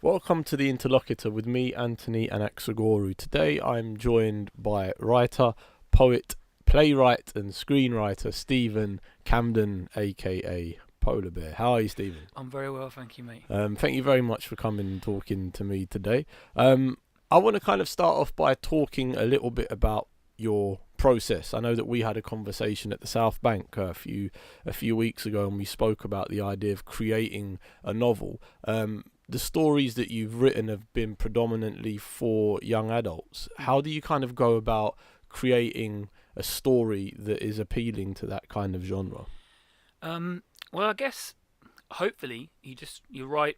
Welcome to the Interlocutor with me, Anthony Anaxagorou. Today I'm joined by writer, poet, playwright and screenwriter Steven Camden, a.k.a. Polarbear. How are you, Steven? I'm very well, thank you, mate. Thank you very much for coming and talking to me today. I want to kind of start off by talking a little bit about your process. I know that we had a conversation at the South Bank a few weeks ago, and we spoke about the idea of creating a novel. The stories that you've written have been predominantly for young adults. How do you kind of go about creating a story that is appealing to that kind of genre? Well, I guess hopefully you write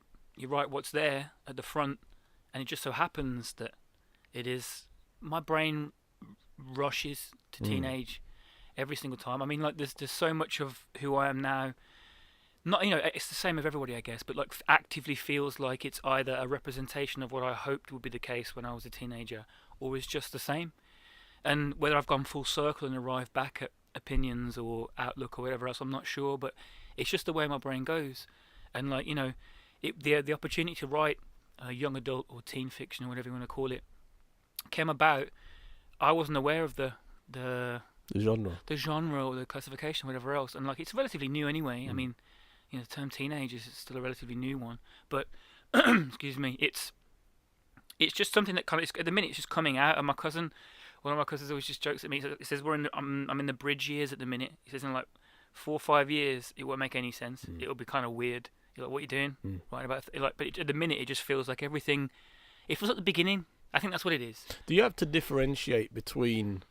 what's there at the front, and it just so happens that it is my brain rushes to teenage every single time. I mean, like there's so much of who I am now. Not, it's the same with everybody, I guess, but like actively feels like it's either a representation of what I hoped would be the case when I was a teenager, or is just the same. And whether I've gone full circle and arrived back at opinions or outlook or whatever else, I'm not sure, but it's just the way my brain goes. And like, the opportunity to write young adult or teen fiction or whatever you want to call it came about. I wasn't aware of the genre or the classification or whatever else, and like it's relatively new anyway. I mean, the term teenage is still a relatively new one, but excuse me, it's just something that kind of at the minute it's just coming out. And one of my cousins always just jokes at me. He says I'm in the bridge years at the minute. He says in like 4 or 5 years it won't make any sense. It'll be kind of weird. You're like, what are you doing? Right about but at the minute it just feels like everything. It feels like the beginning. I think that's what it is. Do you have to differentiate between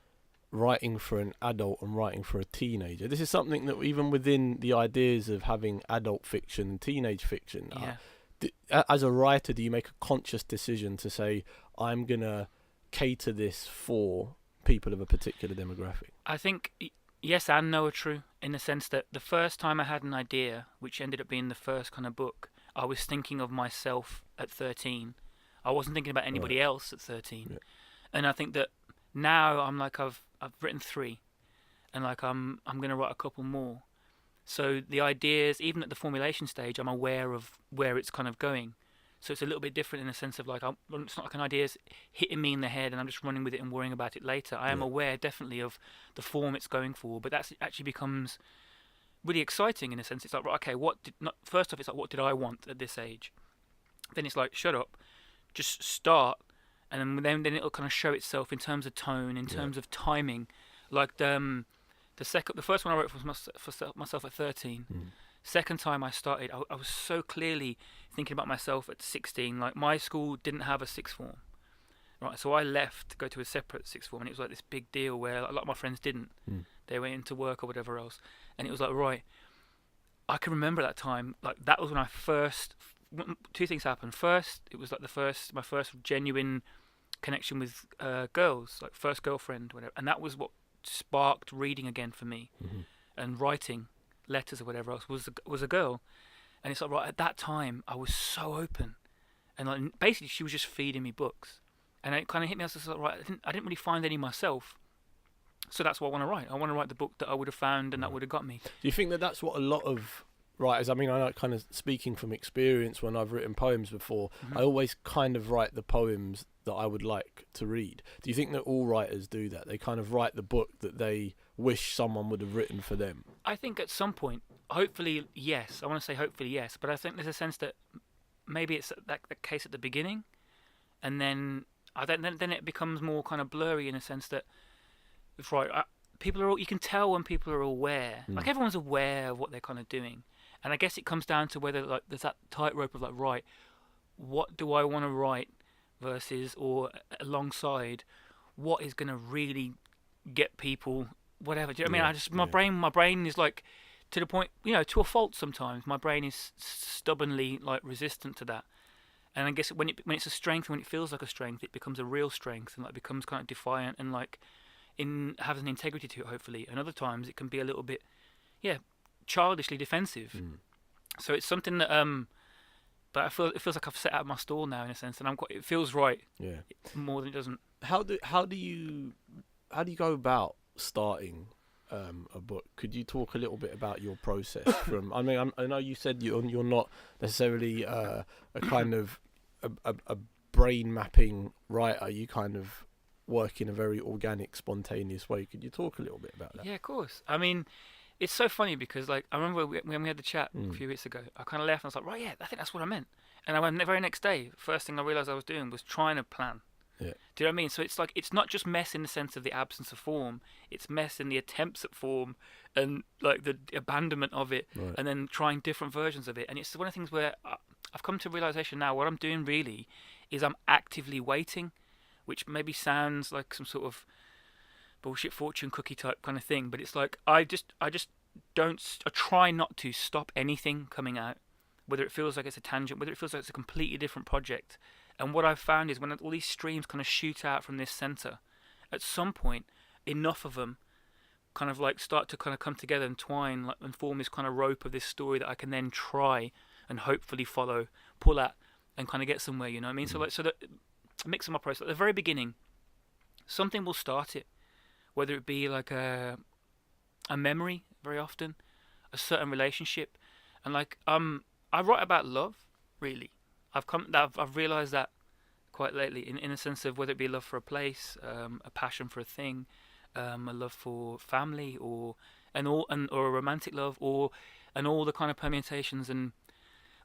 writing for an adult and writing for a teenager? This is something that even within the ideas of having adult fiction and teenage fiction, as a writer, do you make a conscious decision to say, I'm going to cater this for people of a particular demographic? I think yes and no are true, in the sense that the first time I had an idea, which ended up being the first kind of book, I was thinking of myself at 13. I wasn't thinking about anybody else at 13. Yeah. And I think that now I'm like I've written 3, and like I'm going to write a couple more. So the ideas, even at the formulation stage, I'm aware of where it's kind of going. So it's a little bit different in the sense of like it's not like an idea's hitting me in the head and I'm just running with it and worrying about it later. I am aware definitely of the form it's going for, but that actually becomes really exciting in a sense. It's like, right, okay, first off, it's like, what did I want at this age? Then it's like, shut up, just start. And then it'll kind of show itself in terms of tone, in terms of timing. Like the first one I wrote for myself at 13. Second time I started, I was so clearly thinking about myself at 16. Like my school didn't have a sixth form, right? So I left to go to a separate sixth form, and it was like this big deal where a lot of my friends didn't. They went into work or whatever else, and it was like, right, I can remember that time. Like that was when I first. 2 things happened. First, it was like my first genuine connection with girls, like first girlfriend, whatever, and that was what sparked reading again for me, and writing letters or whatever else was a girl. And it's like, right, at that time I was so open, and like basically she was just feeding me books, and it kind of hit me. I was like, right, I didn't really find any myself, so that's what I want to write. I want to write the book that I would have found and that would have got me. Do you think that that's what a lot of writers, I mean, I know, kind of speaking from experience, when I've written poems before, I always kind of write the poems that I would like to read. Do you think that all writers do that? They kind of write the book that they wish someone would have written for them? I think at some point, hopefully, yes. I want to say hopefully, yes. But I think there's a sense that maybe it's that case at the beginning, and then then it becomes more kind of blurry in a sense that, right, people are all, you can tell when people are aware. Like everyone's aware of what they're kind of doing. And I guess it comes down to whether like there's that tightrope of like, right, what do I want to write versus, or alongside, what is going to really get people, whatever. Do you know what I mean? My brain is like, to the point, to a fault sometimes. My brain is stubbornly like resistant to that. And I guess when it's a strength, when it feels like a strength, it becomes a real strength and like becomes kind of defiant and like has an integrity to it, hopefully. And other times it can be a little bit, childishly defensive. So it's something that but it feels like I've set out my stall now in a sense, and it feels right more than it doesn't. How do you go about starting a book? Could you talk a little bit about your process? I know you said you're not necessarily a kind of a brain mapping writer. You kind of work in a very organic, spontaneous way. Could you talk a little bit about that? Yeah, of course. I mean, it's so funny because, like, I remember when we had the chat a few weeks ago, I kind of left and I was like, right, yeah, I think that's what I meant. And I went the very next day, first thing I realised I was doing was trying to plan. Yeah. Do you know what I mean? So it's like, it's not just mess in the sense of the absence of form, it's mess in the attempts at form and like the abandonment of it, Right. and then trying different versions of it. And it's one of the things where I've come to a realisation now, what I'm doing really is I'm actively waiting, which maybe sounds like some sort of bullshit fortune cookie type kind of thing, but it's like I try not to stop anything coming out, whether it feels like it's a tangent, whether it feels like it's a completely different project. And what I've found is when all these streams kind of shoot out from this center, at some point enough of them kind of like start to kind of come together and twine, like, and form this kind of rope of this story that I can then try and hopefully follow, pull at, and kind of get somewhere. You know what I mean? So that mix them up process. At the very beginning, something will start it, whether it be like a memory, very often, a certain relationship, and like I write about love, really. I've realised that quite lately, in a sense of whether it be love for a place, a passion for a thing, a love for family, or a romantic love, and all the kind of permutations and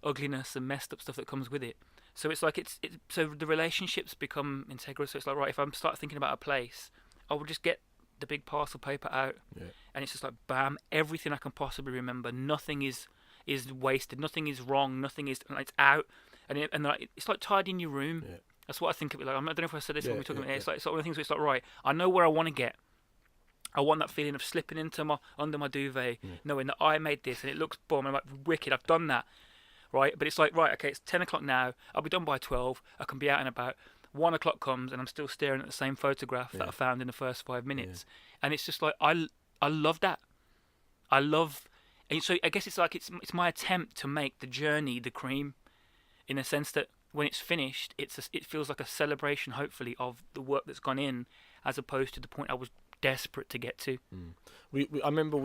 ugliness and messed up stuff that comes with it. So it's like so the relationships become integral. So it's like, right, if I start thinking about a place, I will just get the big parcel paper out, and it's just like bam, everything I can possibly remember. Nothing is wasted. Nothing is wrong. Nothing is. It's out, and it's like tidying your room. Yeah. That's what I think of it like. I don't know if I said this when we were talking about it. It's like one of the things where it's like, right, I know where I want to get. I want that feeling of slipping into under my duvet, knowing that I made this and it looks boom. I'm like, wicked. I've done that, right? But it's like, right, okay, it's 10 o'clock now. I'll be done by 12. I can be out and about. 1 o'clock comes and I'm still staring at the same photograph that I found in the first 5 minutes, and it's just like I love that. I love, and so I guess it's like it's my attempt to make the journey the cream, in a sense that when it's finished, it feels like a celebration, hopefully, of the work that's gone in, as opposed to the point I was desperate to get to. I remember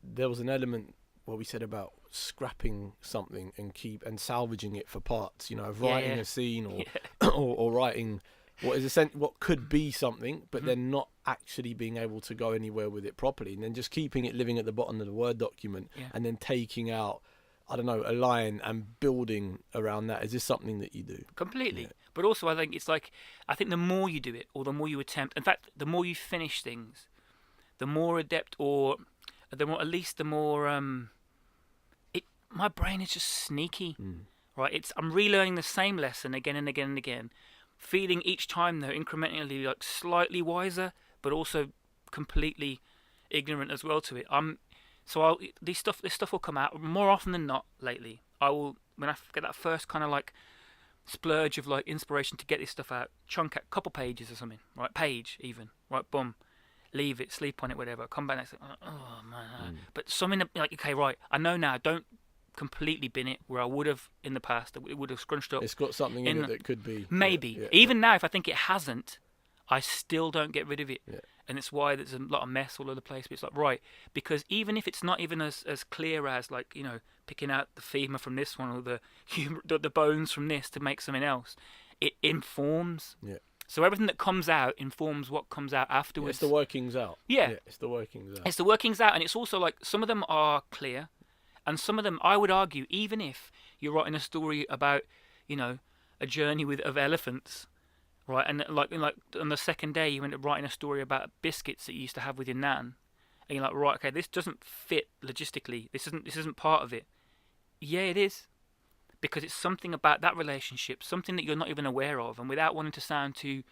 there was an element what we said about scrapping something and salvaging it for parts, you know, of writing a scene or writing what could be something, but then not actually being able to go anywhere with it properly, and then just keeping it living at the bottom of the Word document, and then taking out, I don't know, a line and building around that. Is this something that you do? Completely. Yeah. But also I think it's like, I think the more you do it, or the more you attempt, in fact, the more you finish things, the more adept, or the more my brain is just sneaky, right? I'm relearning the same lesson again and again and again, feeling each time though incrementally like slightly wiser, but also completely ignorant as well to it. This stuff will come out more often than not lately. When I get that first kind of like splurge of like inspiration to get this stuff out, chunk out couple pages or something, right? Page even, right? Boom. Leave it, sleep on it, whatever. Come back next day, oh man. But something like, okay, right, I know now, don't completely bin it where I would have in the past. It would have scrunched up. It's got something in it that could be. Maybe. Even now, if I think it hasn't, I still don't get rid of it. Yeah. And it's why there's a lot of mess all over the place. But it's like, right, because even if it's not even as clear as, like, you know, picking out the femur from this one or the bones from this to make something else, it informs. Yeah. So everything that comes out informs what comes out afterwards. It's the workings out. Yeah. It's the workings out. It's the workings out, and it's also like some of them are clear, and some of them, I would argue, even if you're writing a story about, you know, a journey of elephants, right, and like on the second day you end up writing a story about biscuits that you used to have with your nan, and you're like, right, okay, this doesn't fit logistically. This isn't part of it. Yeah, it is. Because it's something about that relationship, something that you're not even aware of, and without wanting to sound too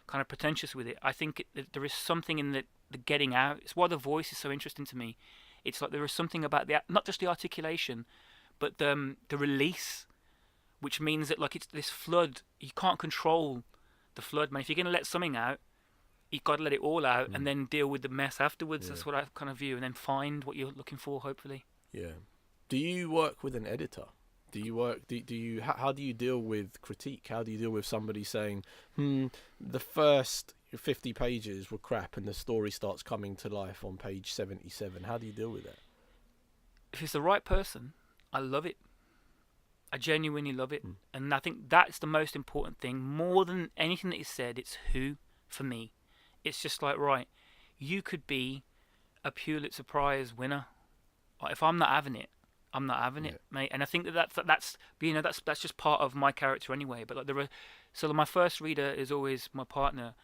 kind of pretentious with it, I think there is something in the getting out. It's why the voice is so interesting to me. It's like there is something about not just the articulation, but the release, which means that like it's this flood. You can't control the flood, man. If you're going to let something out, you've got to let it all out and then deal with the mess afterwards. Yeah. That's what I kind of view, and then find what you're looking for, hopefully. Yeah. Do you work with an editor? Do you work? Do you? How do you deal with critique? How do you deal with somebody saying, the first 50 pages were crap, and the story starts coming to life on page 77? How do you deal with that? If it's the right person, I love it. I genuinely love it, and I think that's the most important thing. More than anything that is said, it's who, for me. It's just like, right, you could be a Pulitzer Prize winner. If I'm not having it, I'm not having it, mate. And I think that's that's just part of my character anyway. But like so my first reader is always my partner,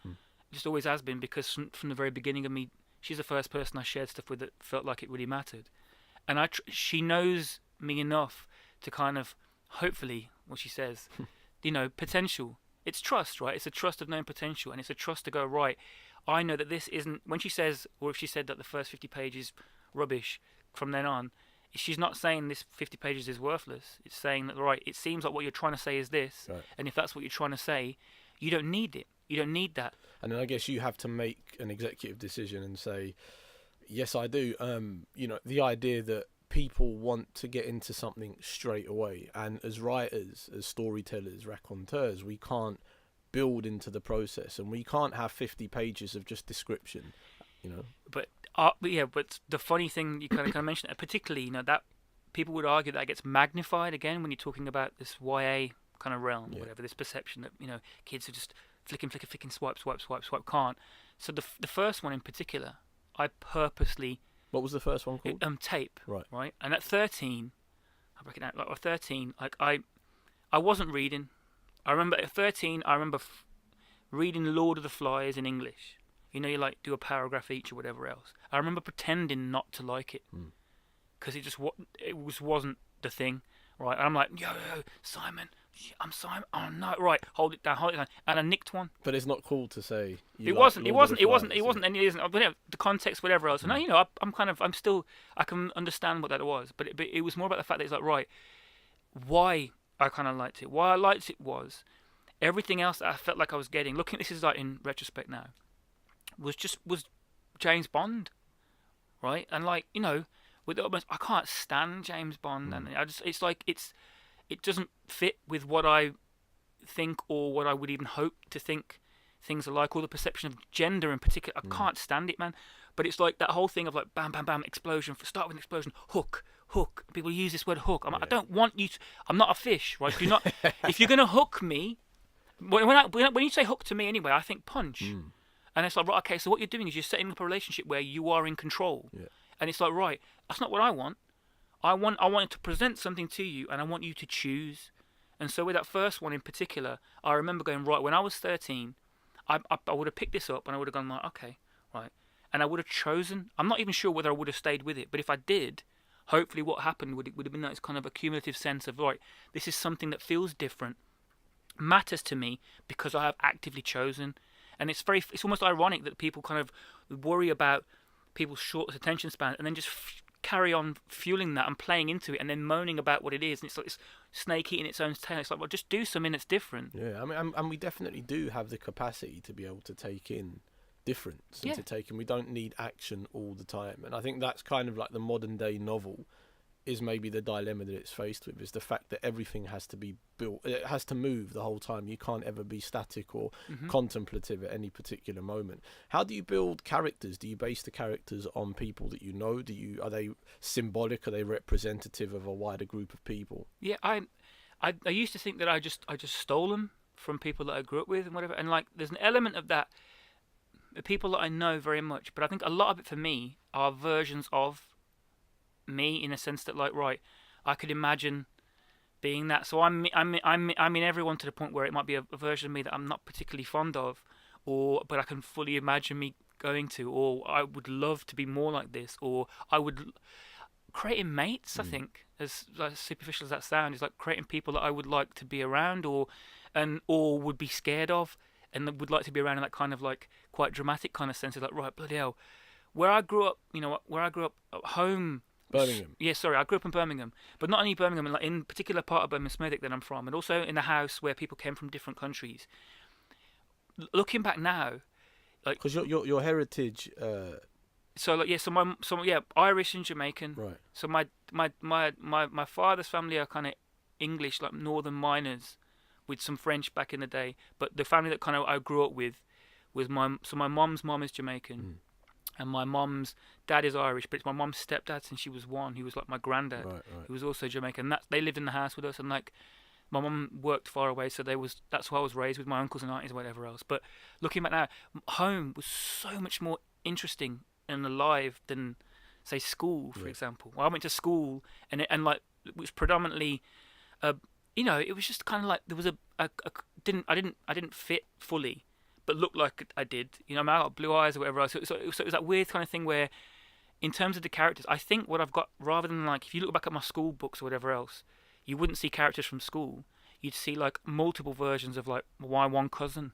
just always has been, because from the very beginning of me, she's the first person I shared stuff with that felt like it really mattered, and she knows me enough to kind of, hopefully, what she says, potential. It's trust, right? It's a trust of known potential, and it's a trust to go, right, I know that this isn't, when she says, or if she said that the first 50 pages rubbish from then on, she's not saying this 50 pages is worthless. It's saying that, right, it seems like what you're trying to say is this, right. And if that's what you're trying to say, you don't need it. You don't need that. And then I guess you have to make an executive decision and say, yes, I do. The idea that people want to get into something straight away, and as writers, as storytellers, raconteurs, we can't build into the process, and we can't have 50 pages of just description, But the funny thing, you kind of mentioned, particularly, that people would argue that gets magnified again when you're talking about this YA kind of realm, or whatever, this perception that kids are just flicking, swipe, can't. So the first one in particular, I purposely. What was the first one called? Tape. Right. And at 13, I break it out. Like at 13, like I wasn't reading. I remember at 13, reading Lord of the Flies in English. You like do a paragraph each or whatever else. I remember pretending not to like it because it wasn't the thing, right? And I'm like, yo, Simon, I'm Simon. Oh no, right, hold it down, and I nicked one. But it's not cool to say. It wasn't, and it isn't. The context, whatever else. And I can understand what that was, but it was more about the fact that it's like, right, why I kind of liked it. Why I liked it was everything else that I felt like I was getting. This is like in retrospect now. Was James Bond, right? And like with almost, I can't stand James Bond, and it doesn't fit with what I think or what I would even hope to think things are like, or the perception of gender in particular. I can't stand it, man. But it's like that whole thing of like bam, bam, bam, explosion. Start with an explosion, hook. People use this word hook. I don't want you. I'm not a fish, right? Do not. If you're gonna hook me, when you say hook to me anyway, I think punch. And it's like, right, okay, so what you're doing is you're setting up a relationship where you are in control. Yeah. And it's like, right, that's not what I want. I wanted to present something to you, and I want you to choose. And so with that first one in particular, I remember going, right, when I was 13, I would have picked this up, and I would have gone like, okay, right. And I would have chosen. I'm not even sure whether I would have stayed with it, but if I did, hopefully what happened would have been that kind of a cumulative sense of, right, this is something that feels different, matters to me because I have actively chosen. And it's almost ironic that people kind of worry about people's short attention span and then just carry on fueling that and playing into it and then moaning about what it is. And it's like this snake eating its own tail. It's like, well, just do something that's different. Yeah, I mean, and we definitely do have the capacity to be able to take in difference and to take in. We don't need action all the time. And I think that's kind of like the modern day novel is maybe the dilemma that it's faced with, is the fact that everything has to be built, it has to move the whole time. You can't ever be static or contemplative at any particular moment. How do you build characters? Do you base the characters on people that you know? Are they symbolic? Are they representative of a wider group of people? Yeah, I used to think that I just stole them from people that I grew up with and whatever, and like there's an element of that, people that I know very much, but I think a lot of it for me are versions of me, in a sense that, like, right, I could imagine being that. So I'm in everyone to the point where it might be a version of me that I'm not particularly fond of, but I can fully imagine me going to, or I would love to be more like this, or I would creating mates. I think, as like, superficial as that sounds, is like creating people that I would like to be around, or would be scared of, and would like to be around in that kind of like quite dramatic kind of sense. Of like, right, bloody hell, where I grew up at home. Birmingham. Yeah, sorry, I grew up in Birmingham, but not only Birmingham, like in particular part of Birmingham, Smethwick that I'm from, and also in a house where people came from different countries. Looking back now, like because your heritage. Irish and Jamaican. Right. So my father's family are kind of English, like northern miners, with some French back in the day. But the family that kind of I grew up with was my mom's mom is Jamaican. And my mum's dad is Irish, but it's my mum's stepdad since she was 1. He was like my granddad. Right. He was also Jamaican. They lived in the house with us, and like my mum worked far away, so that's why I was raised with my uncles and aunties and whatever else. But looking back now, home was so much more interesting and alive than, say, school, for example. Well, I went to school, and it was predominantly, it was just kind of like there was I didn't fit fully, but looked like I did. I got blue eyes or whatever else. So it was that weird kind of thing where, in terms of the characters, I think what I've got, rather than like, if you look back at my school books or whatever else, you wouldn't see characters from school. You'd see like multiple versions of like my one cousin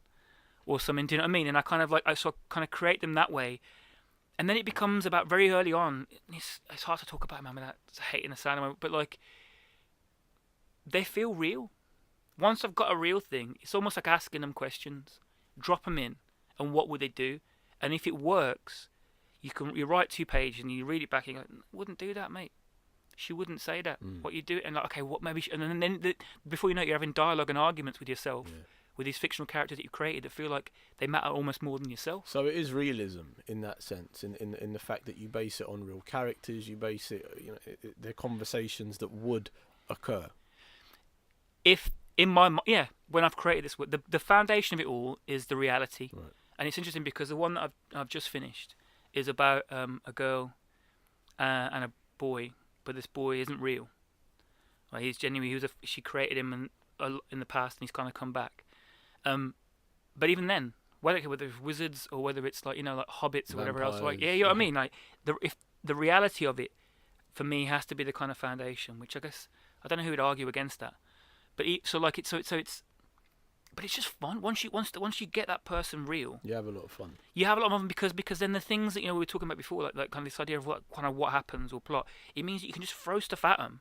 or something. Do you know what I mean? And I sort of kind of create them that way. And then it becomes about very early on. It's hard to talk about, man, without hating the sound of it, but like, they feel real. Once I've got a real thing, it's almost like asking them questions. Drop them in, and what would they do? And if it works, you write 2 pages and you read it back and you go, wouldn't do that, mate. She wouldn't say that. What you do, and like, okay, what maybe? And then before you know it, you're having dialogue and arguments with yourself, with these fictional characters that you created that feel like they matter almost more than yourself. So it is realism in that sense, in the fact that you base it on real characters. You base it, they're conversations that would occur. If in my when I've created this, the foundation of it all is the reality, right. And it's interesting because the one that I've just finished is about a girl and a boy. But this boy isn't real. Like, he's genuinely. She created him in the past, and he's kind of come back. But even then, whether it's wizards or whether it's like like hobbits or whatever else, like you know what I mean. Like if the reality of it, for me, has to be the kind of foundation. Which I guess I don't know who would argue against that. But but it's just fun once you get that person real. You have a lot of fun. You have a lot of fun because then the things that we were talking about before, like kind of this idea of what happens or plot, it means that you can just throw stuff at them,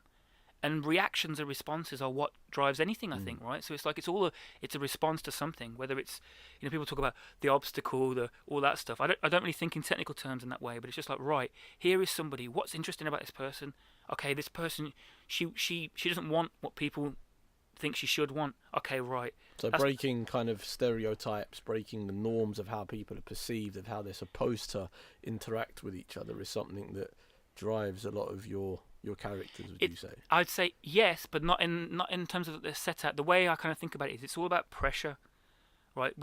and reactions and responses are what drives anything. I think, right? So it's like it's a response to something. Whether it's people talk about the obstacle, all that stuff. I don't really think in technical terms in that way, but it's just like, right, here is somebody. What's interesting about this person? Okay, this person, she doesn't want what people think she should want. Okay, right. So breaking kind of stereotypes, breaking the norms of how people are perceived, of how they're supposed to interact with each other, is something that drives a lot of your characters. Would you say? I'd say yes, but not in terms of the set out. The way I kind of think about it is it's all about pressure, right?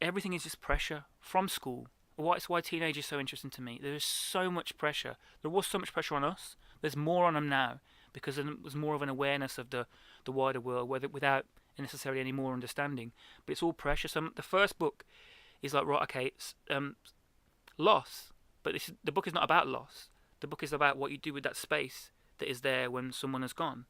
Everything is just pressure from school. It's why teenage is so interesting to me. There is so much pressure. There was so much pressure on us. There's more on them now because there was more of an awareness of the wider world, without necessarily any more understanding. But it's all pressure. So the first book is like, right, okay, it's, loss. But the book is not about loss. The book is about what you do with that space that is there when someone has gone.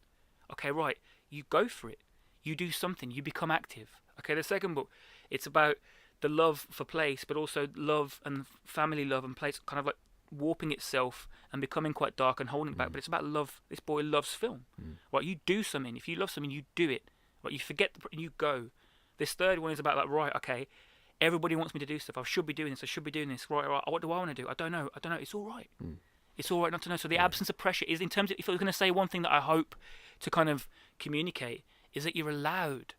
Okay, right, you go for it. You do something. You become active. Okay, the second book, it's about the love for place, but also love and family love and place, kind of like warping itself and becoming quite dark and holding it back. But it's about love. This boy loves film. Right, you do something. If you love something, you do it. Right, you forget you go. This third one is about like, right, okay, everybody wants me to do stuff. I should be doing this. I should be doing this. Right. What do I want to do? I don't know. It's all right. It's all right not to know. So the absence of pressure is, in terms of, if I was going to say one thing that I hope to kind of communicate, is that you're allowed,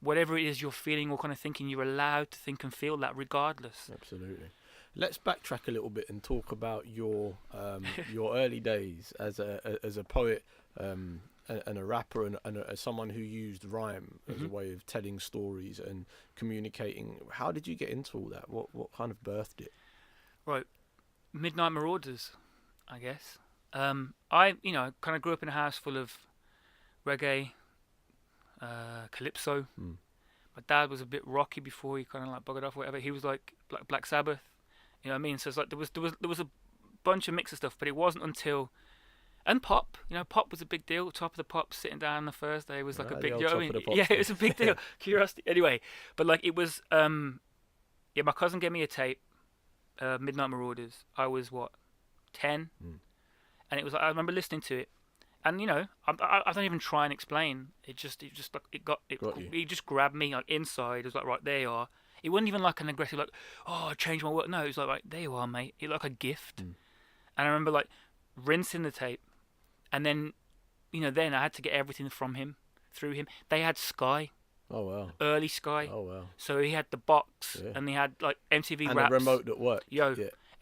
whatever it is you're feeling or kind of thinking, you're allowed to think and feel that regardless. Absolutely. Let's backtrack a little bit and talk about your early days as a poet and a rapper and as someone who used rhyme as a way of telling stories and communicating. How did you get into all that? What kind of birthed it? Right, Midnight Marauders, I guess. I kind of grew up in a house full of reggae, calypso. My dad was a bit rocky before he kind of like buggered off or whatever. He was like Black Sabbath. You know what I mean? So it's like there was a bunch of mix of stuff, but it wasn't until, and pop. Pop was a big deal. Top of the Pops, sitting down on the Thursday was like a big deal. Yeah, it was a big deal. Curiosity. Anyway, but like it was. My cousin gave me a tape, Midnight Marauders. I was 10, and it was like, I remember listening to it, and I don't even try and explain. It just like it just grabbed me like inside. It was like, right, there you are. It wasn't even like an aggressive, like, oh, I changed my word. No, it was like, right, there you are, mate. It was like a gift. And I remember like rinsing the tape, and then, then I had to get everything from him, through him. They had Sky. Oh wow. Early Sky. Oh wow. So he had the box, and he had like MTV and Raps. And a remote that worked.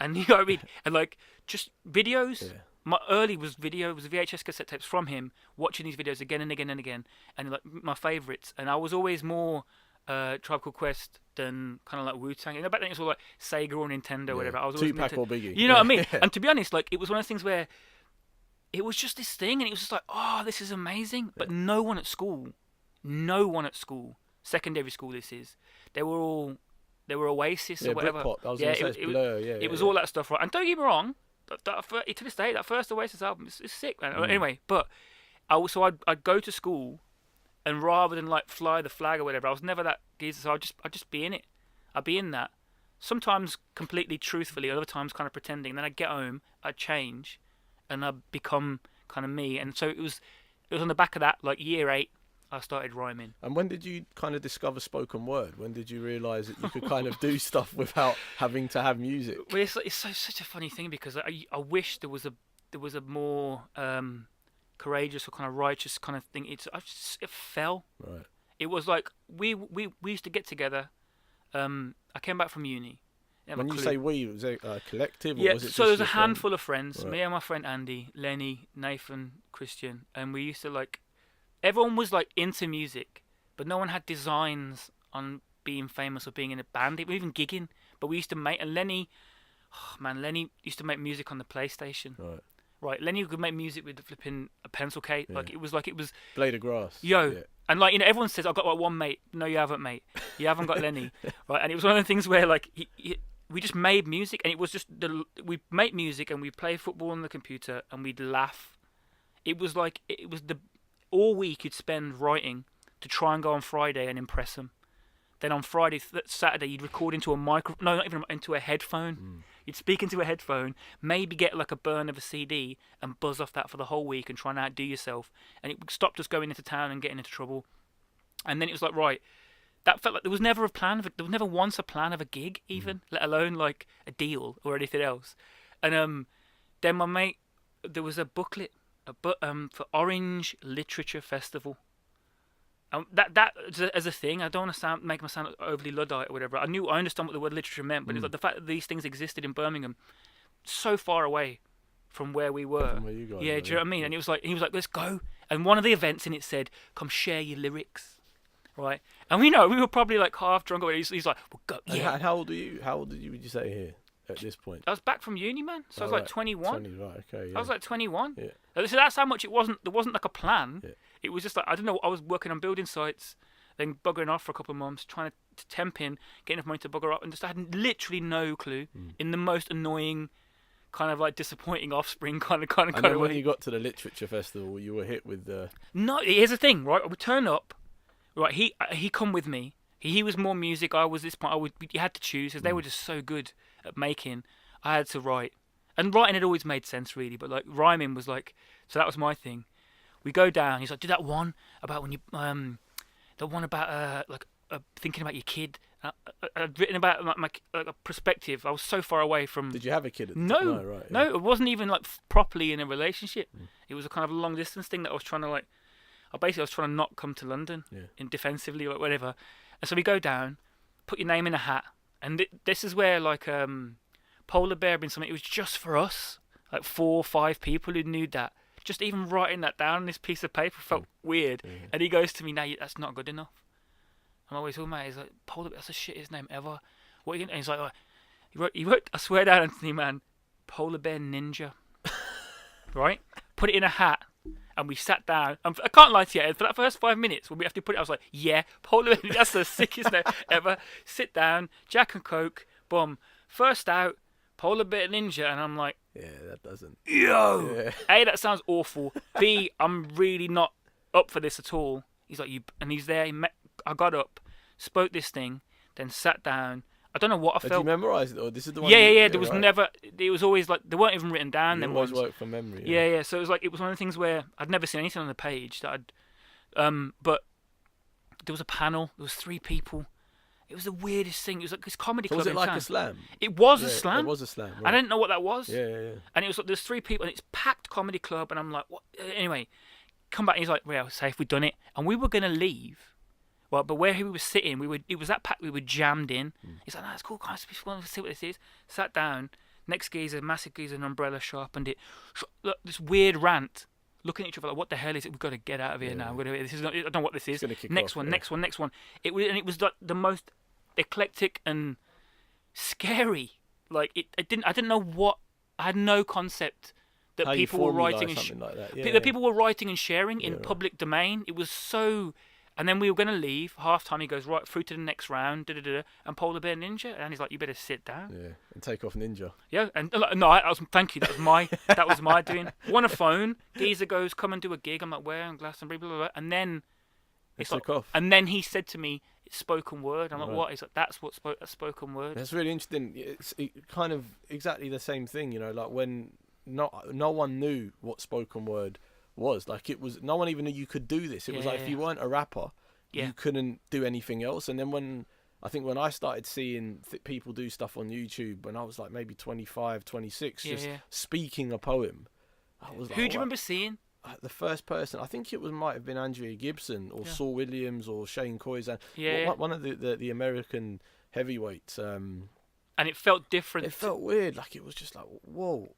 And And you know what I mean? And like just videos. Yeah. My early was video. It was VHS cassette tapes from him, watching these videos again and again and again, and like my favourites. And I was always more Tribe Called Quest than kind of like Wu-Tang. You know, back then it was all like Sega or Nintendo or whatever. I was always Tupac or Biggie. You know what I mean? And to be honest, like it was one of those things where it was just this thing, and it was just like, oh, this is amazing. But no one at school, secondary school, they were Oasis or whatever. Britpop. I was gonna say it's Blur. It was all that stuff, right? And don't get me wrong, to this day, that first Oasis album is sick, man. Anyway, but I'd go to school, and rather than like fly the flag or whatever, I was never that geezer. So I'd just be in it. I'd be in that. Sometimes completely truthfully, other times kind of pretending. And then I'd get home, I'd change, and I'd become kind of me. And so it was on the back of that, like year 8, I started rhyming. And when did you kind of discover spoken word? When did you realise that you could kind of do stuff without having to have music? Well, it's such a funny thing, because I wish there was a more courageous or kind of righteous kind of thing. It fell. Right. It was like we used to get together. I came back from uni. When you say we, was it a collective? Yeah, or was it so there was a friend? handful of friends. Right. Me and my friend Andy, Lenny, Nathan, Christian, and we used to like. Everyone was like into music, but no one had designs on being famous or being in a band, even gigging. But we used to make, and Lenny used to make music on the PlayStation. Right. Lenny could make music with flipping a pencil case. Yeah. Like it was Blade of Grass. Yo. Yeah. And like, you know, everyone says I've got like one mate. No, you haven't, mate. You haven't got Lenny. Right. And it was one of the things where like we just made music, and it was just we make music and we play football on the computer and we'd laugh. It was like all week you'd spend writing to try and go on Friday and impress them. Then on Friday, Saturday, you'd record into into a headphone. You'd speak into a headphone, maybe get like a burn of a CD and buzz off that for the whole week and try and outdo yourself. And it stopped us going into town and getting into trouble. And then it was like, right, that felt like there was never once a plan of a gig, even, let alone like a deal or anything else. And then my mate, there was a booklet for Orange Literature Festival. That as a thing, I don't want to make myself sound overly Luddite or whatever. I understand what the word literature meant, but it's like the fact that these things existed in Birmingham, so far away from where we were. From where you guys do you know what I mean? And he was like, let's go. And one of the events in it said, come share your lyrics, right? And we were probably like half drunk. Or he's like, well, go. Yeah. And how old are you? How old would you say here at this point? I was back from uni, man. So I was like 21. 20, right, okay, yeah. I was like 21. Yeah. So that's how much it wasn't. There wasn't like a plan. Yeah. It was just like, I don't know. I was working on building sites, then buggering off for a couple of months, trying to temp in, getting enough money to bugger up, and just I had literally no clue. In the most annoying, kind of like disappointing offspring kind of And then when way. you got to the literature festival, you were hit with the. No, here's the thing, right? We turn up, right? He come with me. He was more music. I was this point. You had to choose because they were just so good at making. I had to write, and writing had always made sense really, but like rhyming was like, so that was my thing. We go down. He's like, do that one about when you the one about thinking about your kid. I'd written about my a perspective. I was so far away from. Did you have a kid at the No, time? No, right, no, it wasn't even like properly in a relationship. It was a kind of long distance thing that I was trying to like. I was trying to not come to London in defensively or whatever. And so we go down, put your name in a hat, and this is where like Polarbear had been something. It was just for us, like 4 or 5 people who knew that. Just even writing that down on this piece of paper felt weird. And he goes to me, "No, that's not good enough." I'm always talking about it. He's like, Polarbear, that's the shittest name ever. What are you gonna? And he's like, oh. He wrote, I swear down, Anthony, man, Polarbear Ninja. Right? Put it in a hat. And we sat down. And I can't lie to you, for that first 5 minutes, when we have to put it, I was like, yeah, Polarbear, that's the sickest name ever. Sit down, Jack and Coke, boom. First out, Polarbear Ninja. And I'm like, yeah, that doesn't. Yo! Yeah. A, that sounds awful. B, I'm really not up for this at all. He's like, and he's there. I got up, spoke this thing, then sat down. I don't know what I felt. Did you memorise it, or this is the one? Yeah. There was never. It was always like they weren't even written down. You always work from memory. Yeah. So it was one of the things where I'd never seen anything on the page that but there was a panel. There was 3 people. It was the weirdest thing. It was like this comedy club. Was it in like town. a slam? It was a slam. It was a slam. Right. I didn't know what that was. Yeah. And it was like there's 3 people, and it's packed comedy club, and I'm like, what? Anyway, come back. And he's like, well, safe, we've done it, and we were gonna leave. Well, but where he was sitting, it was that packed. We were jammed in. He's like, no, it's cool, guys. We want to see what this is. Sat down. Next geezer, massive geezer, an umbrella sharpened it. Look, this weird rant. Looking at each other like, what the hell is it? We've got to get out of here now. This is not, I don't know what this is. Next one. Next one. It was like the most eclectic and scary. Like I didn't know what. I had no concept that people were writing and that people were writing and sharing in public domain. It was so. And then we were going to leave. Half time, he goes right through to the next round, and Polarbear Ninja, and he's like, "You better sit down." Yeah, and take off Ninja. Yeah, and thank you. That was my doing. Want a phone? Geezer goes, "Come and do a gig." I'm like, "Where?" In Glastonbury, blah blah blah. And then it's like, off. And then he said to me, "It's spoken word." I'm like, "What?" He's like, "That's what spoken word." That's really interesting. It's kind of exactly the same thing, like when no one knew what spoken word was. Like, it was, no one even knew you could do this. It was like, if you weren't a rapper, you couldn't do anything else. And then when I started seeing people do stuff on YouTube when I was like maybe 25, 26, speaking a poem, I was like, who do you remember seeing? The first person, I think it might have been Andrea Gibson or Saul Williams or Shane Coyzan, one of the American heavyweights. And it felt different. It felt weird. Like, it was just like, whoa.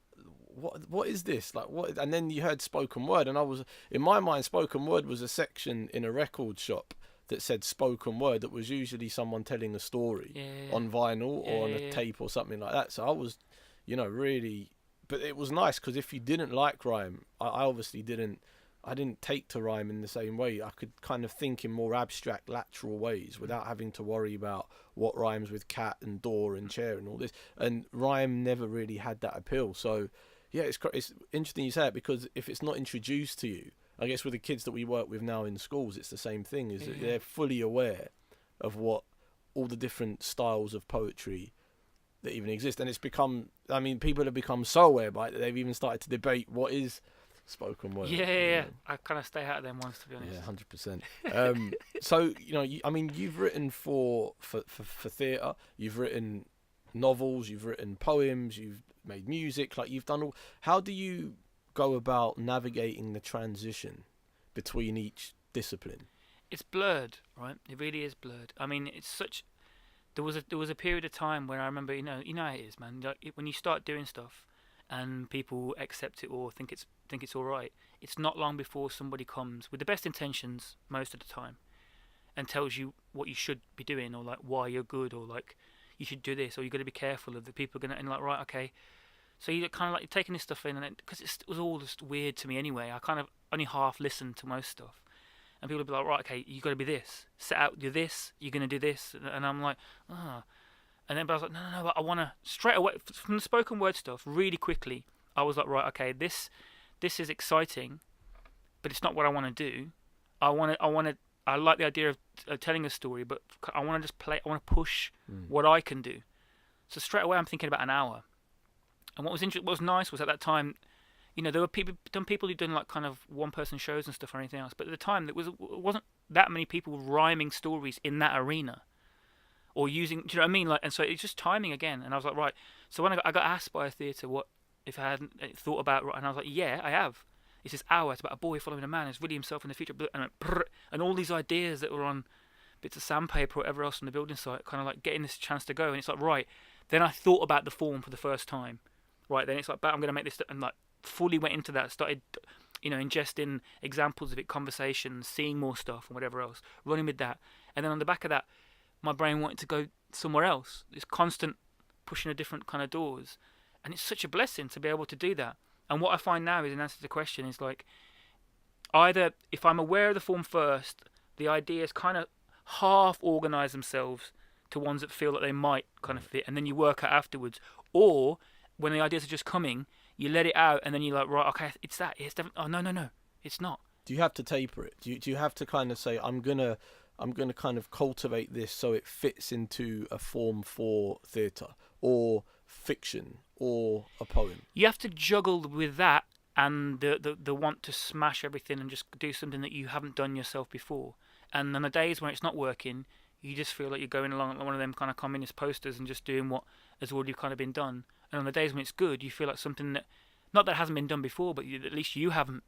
What is this? Like, what? And then you heard spoken word, and I was, in my mind, spoken word was a section in a record shop that said spoken word, that was usually someone telling a story on vinyl or on a tape or something like that. So I was, really, but it was nice because if you didn't like rhyme, I obviously didn't. I didn't take to rhyme in the same way. I could kind of think in more abstract, lateral ways without having to worry about what rhymes with cat and door and chair and all this. And rhyme never really had that appeal. So, yeah, it's interesting you say it, because if it's not introduced to you, I guess with the kids that we work with now in schools, it's the same thing, is that they're fully aware of what all the different styles of poetry that even exist. And it's become, people have become so aware by it that they've even started to debate what is spoken word. Yeah. I kind of stay out of them ones, to be honest. Yeah, 100%. So, you've written for theatre, you've written novels, you've written poems, you've made music, like, you've done all. How do you go about navigating the transition between each discipline? It's blurred, right? It really is blurred. It's such. There was a period of time where I remember, you know how it is, man. Like, when you start doing stuff, and people accept it or think it's all right, it's not long before somebody comes with the best intentions most of the time and tells you what you should be doing, or like why you're good, or like you should do this, or you've got to be careful of the people are gonna, and like, right, okay. So you're kind of like, you're taking this stuff in, and because it was all just weird to me anyway, I kind of only half listened to most stuff, and people would be like, right, okay, you got to be this, set out, do this, you're gonna do this, and I'm like, And then, but I was like, no, but I want to, straight away, from the spoken word stuff, really quickly, I was like, right, okay, this is exciting, but it's not what I want to do. I like the idea of telling a story, but I want to just play, I want to push what I can do. So straight away, I'm thinking about an hour. And what was nice was, at that time, there were people who'd done like kind of one-person shows and stuff or anything else, but at the time, it wasn't that many people rhyming stories in that arena. Or using, do you know what I mean? Like, and so it's just timing again. And I was like, right. So when I got asked by a theatre what if I hadn't thought about, and I was like, yeah, I have. It's this hour. It's about a boy following a man who's really himself in the future, and all these ideas that were on bits of sandpaper or whatever else on the building site, kind of like getting this chance to go. And it's like, right. Then I thought about the form for the first time. Right. Then it's like, I'm going to make this, and like fully went into that. Started, ingesting examples of it, conversations, seeing more stuff and whatever else, running with that. And then on the back of that, my brain wanted to go somewhere else. This constant pushing of different kind of doors, and it's such a blessing to be able to do that. And what I find now is, in answer to the question, is like, either if I'm aware of the form first, the ideas kind of half organise themselves to ones that feel that they might kind of fit, and then you work out afterwards. Or when the ideas are just coming, you let it out, and then you're like, right, okay, it's that. It's definitely. Oh no, it's not. Do you have to taper it? Do you have to kind of say, I'm gonna kind of cultivate this so it fits into a form for theatre or fiction or a poem? You have to juggle with that and the want to smash everything and just do something that you haven't done yourself before. And on the days when it's not working, you just feel like you're going along like one of them kind of communist posters and just doing what has already kind of been done. And on the days when it's good, you feel like something that, not that it hasn't been done before, but at least you haven't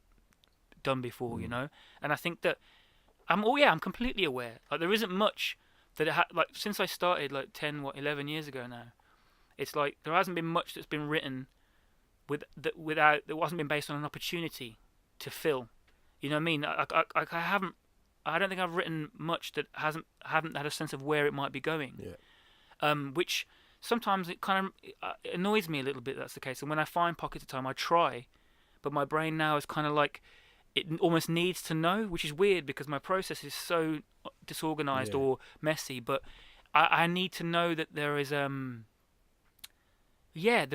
done before, And I think that I'm completely aware. Like, there isn't much that like since I started like 11 years ago now, It's like there hasn't been much that's been written that wasn't been based on an opportunity to fill. You know what I mean? I don't think I've written much that haven't had a sense of where it might be going. Yeah. Which sometimes it kind of annoys me a little bit. That's the case. And when I find pockets of time, I try, but my brain now is kind of like it almost needs to know, which is weird because my process is so disorganized or messy. But I need to know that there is there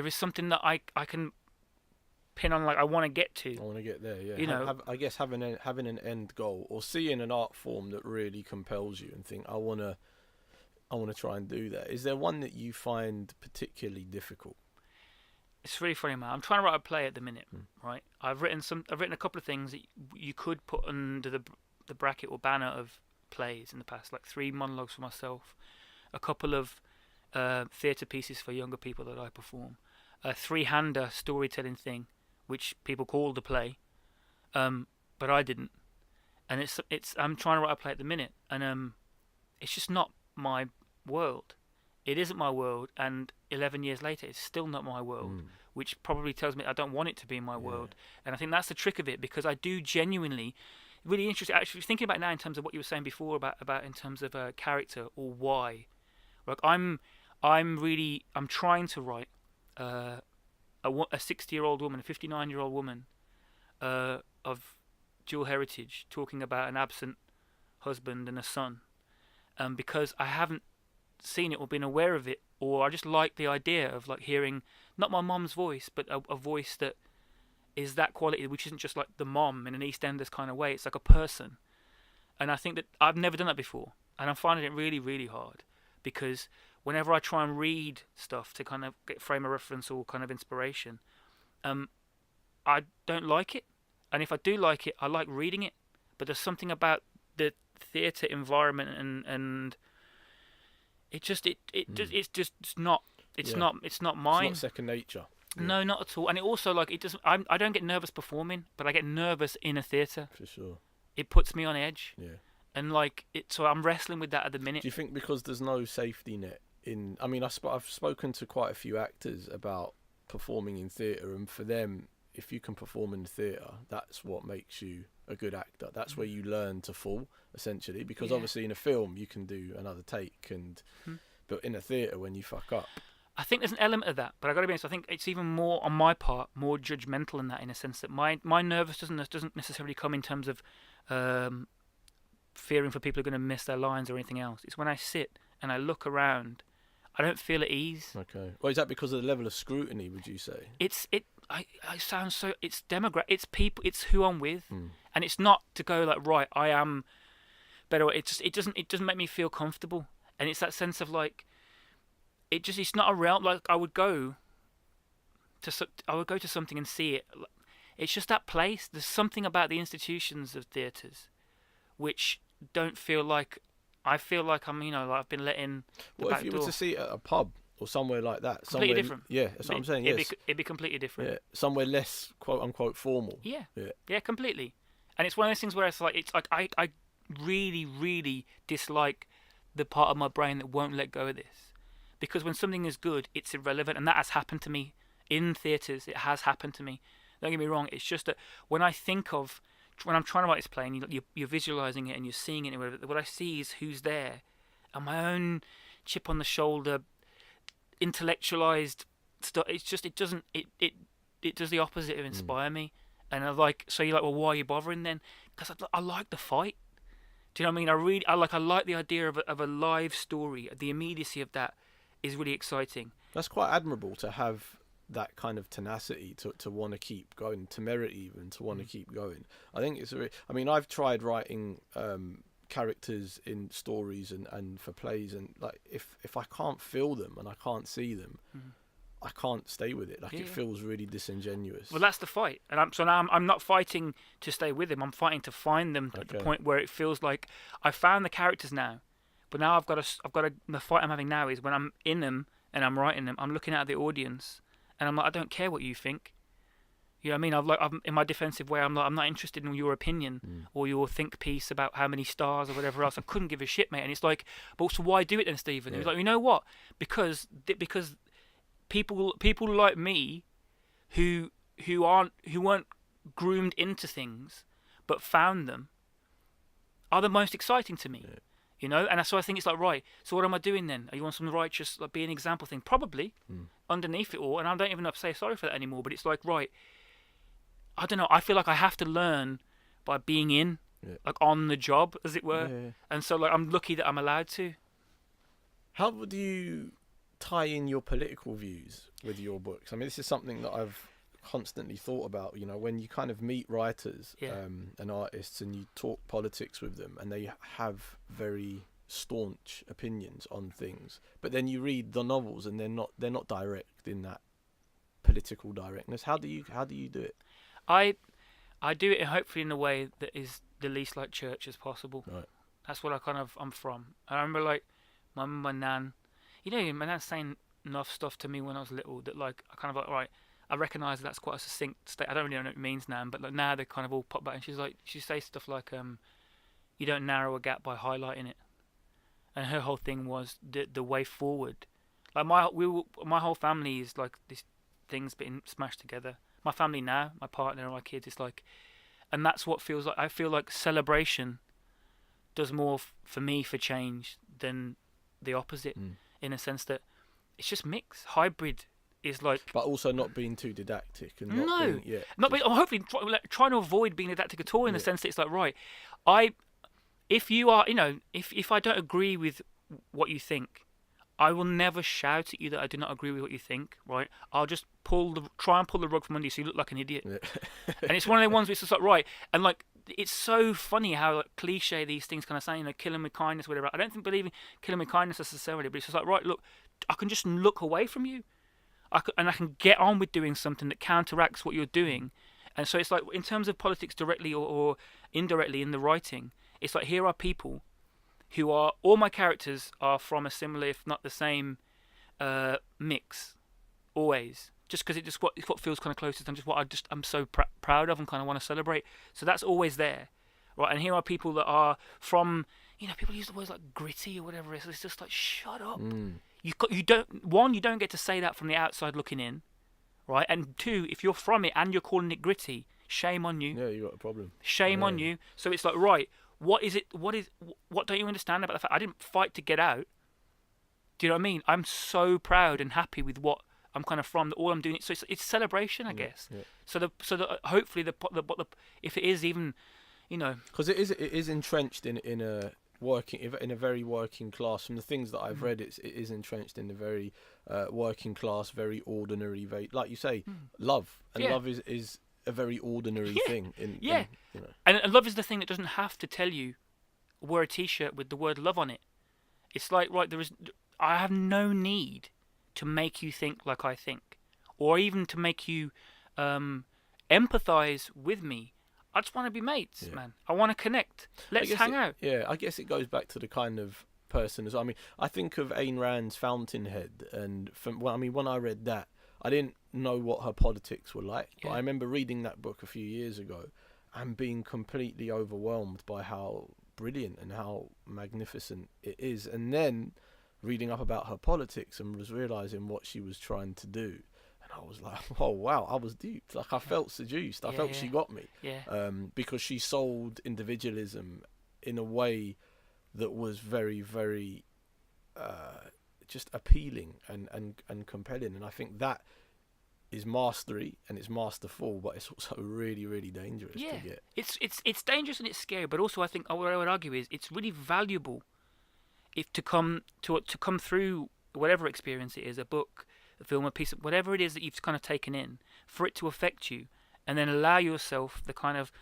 is something that I can pin on, like I want to get to. I want to get there, yeah. You know, I guess having an end goal, or seeing an art form that really compels you and think I want to try and do that. Is there one that you find particularly difficult? It's really funny, man. I'm trying to write a play at the minute, right? I've written a couple of things that you could put under the bracket or banner of plays in the past, like 3 monologues for myself, a couple of theatre pieces for younger people that I perform, a 3-hander storytelling thing, which people called a play, but I didn't. And I'm trying to write a play at the minute, and it's just not my world. It isn't my world, and 11 years later, it's still not my world, which probably tells me I don't want it to be my world. And I think that's the trick of it, because I do genuinely, really interested. Actually, thinking about it now in terms of what you were saying before about in terms of character or why. Like I'm trying to write a 60-year-old woman, a 59-year-old woman of dual heritage, talking about an absent husband and a son, because I haven't seen it or been aware of it, or I just like the idea of like hearing not my mom's voice, but a voice that is that quality, which isn't just like the mom in an EastEnders kind of way. It's like a person, and I think that I've never done that before, and I'm finding it really, really hard, because whenever I try and read stuff to kind of get frame of reference or kind of inspiration, I don't like it, and if I do like it, I like reading it, but there's something about the theatre environment and it's not mine. It's not second nature. No, not at all. And it also, like, it doesn't. I don't get nervous performing, but I get nervous in a theatre. For sure. It puts me on edge. Yeah. And like so I'm wrestling with that at the minute. Do you think because there's no safety net in? I mean, I've spoken to quite a few actors about performing in theatre, and for them, if you can perform in theatre, that's what makes you a good actor. That's where you learn to fall, essentially, because obviously in a film you can do another take, but in a theatre, when you fuck up, I think there's an element of that, but I got to be honest, I think it's even more on my part, more judgmental in that, in a sense that my nervousness doesn't necessarily come in terms of fearing for people who are going to miss their lines or anything else. It's when I sit and I look around, I don't feel at ease. Okay. Well, is that because of the level of scrutiny, would you say? I sound so, it's demographic, it's people, it's who I'm with, and it's not to go like, right, I am better. It doesn't make me feel comfortable, and it's that sense of like, it's not a realm. Like I would go to something and see it. It's just that place. There's something about the institutions of theatres which don't feel like, I feel like I'm, like I've been let in the back door. What if you were to see it at a pub or somewhere like that? Completely different. Yeah, that's what I'm saying. Yes. It'd be completely different. Yeah, somewhere less quote unquote formal. Yeah, completely. And it's one of those things where it's like I really, really dislike the part of my brain that won't let go of this, because when something is good, it's irrelevant, and that has happened to me in theatres. It has happened to me. Don't get me wrong. It's just that when I'm trying to write this play, and you're visualising it and you're seeing it, and whatever, what I see is who's there, and my own chip on the shoulder, intellectualized stuff. It's just it does the opposite of inspire me. And you're like, well, why are you bothering then? Because I like the fight. Do you know what I mean? I like the idea of a live story. The immediacy of that is really exciting. That's quite admirable to have that kind of tenacity to want to keep going, to merit even, to want to keep going. I think I've tried writing characters in stories and for plays, and like if I can't feel them and I can't see them, I can't stay with it. It feels really disingenuous. Well, that's the fight, and I'm not fighting to stay with them. I'm fighting to find them at the point where it feels like I've found the characters now, but now I've got to. The fight I'm having now is when I'm in them and I'm writing them. I'm looking at the audience, and I'm like, I don't care what you think. You know what I mean? I'm in my defensive way. I'm not interested in your opinion or your think piece about how many stars or whatever else. I couldn't give a shit, mate. And it's like, but so why do it then, Stephen? Yeah. He's like, you know what? Because people like me who weren't groomed into things but found them are the most exciting to me. You know, and so I think it's like, right, so what am I doing then? Are you on some righteous, like, be an example thing? Probably, underneath it all, and I don't even have to say sorry for that anymore, but it's like, right, I don't know, I feel like I have to learn by being in, like, on the job, as it were, and so, like, I'm lucky that I'm allowed to. How would you tie in your political views with your books? I mean, this is something that I've constantly thought about, you know, when you kind of meet writers and artists and you talk politics with them and they have very staunch opinions on things, but then you read the novels and they're not direct in that political directness. How do you do it? I do it hopefully in a way that is the least like church as possible. Right. That's what I'm from. I remember, like, my nan, you know, my nan saying enough stuff to me when I was little that, like, I kind of like, right, I recognise that's quite a succinct state. I don't really know what it means now, but like now they kind of all pop back. And she says stuff like, "You don't narrow a gap by highlighting it." And her whole thing was the way forward. Like my whole family is like this thing's been smashed together. My family now, my partner and my kids, it's like, and that's what feels like. I feel like celebration does more for me for change than the opposite, in a sense that it's just mixed, hybrid. Is like, but also not being too didactic and hopefully trying to avoid being didactic at all, in the sense that it's like, right, if you are, you know, if I don't agree with what you think, I will never shout at you that I do not agree with what you think, right? I'll just try and pull the rug from under you so you look like an idiot. And it's one of the ones where it's just like, right, and like, it's so funny how, like, cliche these things kind of sound, you know, killing with kindness, whatever. I don't believe in killing with kindness necessarily, but it's just like, right, look, I can just look away from you. I can get on with doing something that counteracts what you're doing. And so it's like, in terms of politics directly or indirectly in the writing, it's like, here are people who are, all my characters are from a similar, if not the same, mix, always. Just because it's what feels kind of closest and just what I'm so proud of and kind of want to celebrate. So that's always there, right? And here are people that are from, you know, people use the words like gritty or whatever. It's just like, shut up. You don't get to say that from the outside looking in, right? And two, if you're from it and you're calling it gritty, shame on you. Yeah, you got a problem. Shame on you. So it's like, right, what don't you understand about the fact I didn't fight to get out? Do you know what I mean? I'm so proud and happy with what I'm kind of from. That all I'm doing. So it's celebration, I guess. Yeah. So the hopefully the if it is even, you know, because it is entrenched in a very working class. From the things that I've read, it is entrenched in a very working class, very ordinary, very, like you say, love. And love is a very ordinary thing. You know. And love is the thing that doesn't have to tell you, wear a T-shirt with the word love on it. It's like, right, I have no need to make you think like I think, or even to make you empathize with me. I just want to be mates, man. I want to connect. Let's hang out. Yeah, I guess it goes back to the kind of person as I mean, I think of Ayn Rand's Fountainhead, and when I read that, I didn't know what her politics were like, but I remember reading that book a few years ago and being completely overwhelmed by how brilliant and how magnificent it is, and then reading up about her politics and was realizing what she was trying to do. I was like, oh wow, I was duped. Like, I felt seduced. I felt she got me. Because she sold individualism in a way that was very, very just appealing and compelling. And I think that is mastery, and it's masterful, but it's also really, really dangerous to get. It's dangerous and it's scary, but also I think what I would argue is it's really valuable if to come through whatever experience it is, a book, a film, a piece of whatever it is that you've kind of taken in, for it to affect you, and then allow yourself the kind of,